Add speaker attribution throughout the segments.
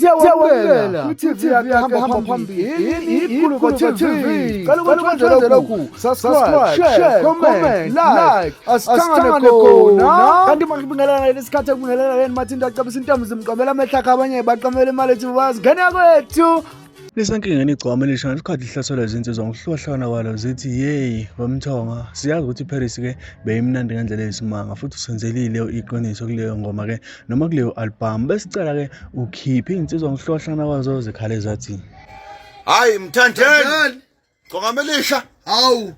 Speaker 1: Siyawamukela ku-TV yakahamba phambili iGuluva TV. Qala ukuthondela lokhu, subscribe, share, comment, like, asihlangane khona. Kanti manje kubingelela lesikhathi ekubingelela yena mathinta acabisa intombi zimqomela amehla akhe abanye baqamela imali ethi bazingena kwethu.
Speaker 2: Lisankingeni igcwama elisha ngesikhathi lihlaselwa izinsizwa ngokuhlukahlukana kwalo zithi yeyi bamthonga. Siyazi ukuthi iParis ke beyimnandi ngendlela eyisimanga futhi usenzelile iqiniso kuleyo ngoma ke noma kuleyo album. Besicela ke ukhiphe insizwa ngokuhlukahlukana kwazo zikhale zathi
Speaker 3: hayi mthandeni Kongamelisha
Speaker 4: hawu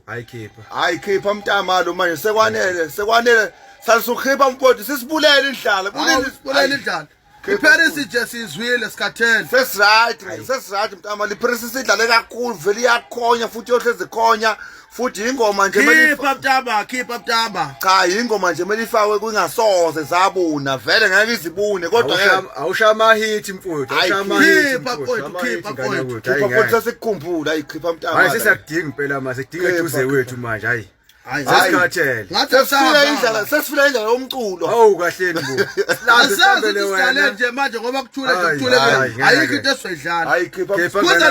Speaker 3: ayikhipha mntama lo manje sekwanele salisukhipha mfowethu sisibulele indlala
Speaker 4: kuleli indlala iParis nje sizwile sikhathele
Speaker 3: sesiright mntama iParis sidlale kakhulu vele iyakhonya futhi yohleze khonya futhi ingoma nje
Speaker 4: khipha mntama
Speaker 3: cha ingoma nje melifakwe kungasoze zabuna vele ngeke izibune kodwa ke
Speaker 4: awushama hit mfowethu
Speaker 3: khipha futhi sesikukhumbula ayikhipha mntama
Speaker 4: hayi sesiyadinga impela mase sidinga eduze wethu manje hayi Sesikhathele.
Speaker 3: Sesifuna indlela yomculo.
Speaker 4: Hawu kahleni bo. Asizambele wena nje manje ngoba kuthule ayikho into esizoyidlala.
Speaker 3: Ayikhipha.
Speaker 4: Sibuza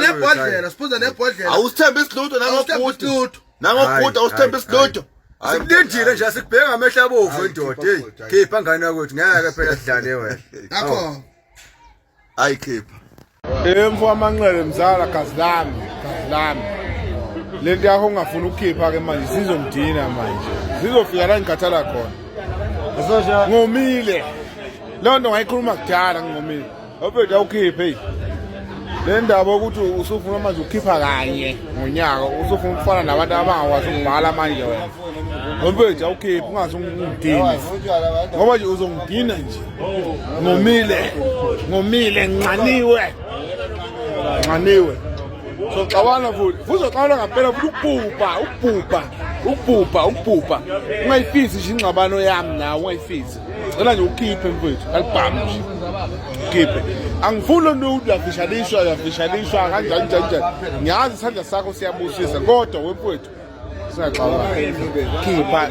Speaker 4: nebhodlela.
Speaker 3: Awusithembe isidludo nangokuda awusithembe isidludo.
Speaker 4: Simlindile nje sikubheka ngamehla abovu indoda. Hey, khipha ngane yakwethu ngeke phela sidlale wena.
Speaker 3: Ngakho. Ayikhipha.
Speaker 5: Emfu amanxele mzala gazi lami. Lento yakho ungafuna ukukhipha ke manje sizomdina manje. Sizofika la ngikhathala khona. Ngomile. Lo nto ngayikhuluma kudala ngomile. Obeda ukhiphe hey. Le ndaba ukuthi usufuna manje ukhipha kanye ngonyaka usufuna ukufana nabantu abangakwazi ukubhala manje wena. Obeda ukhipha ungaze ungidine. Ngoba nje uzongidina nje. Ngomile nqaniwe. So xabana futhi uzoxabana ngempela futhi ukubhubha ungayifisi nje ingxabano yami nawe ungayifisi cela nje ukhiphe mfethu album nje ukhiphe angifuni lo nto uyafishalishwa kanjani ngiyazi isandla sakho siyabusisa kodwa wemfethu siyaxabana khipha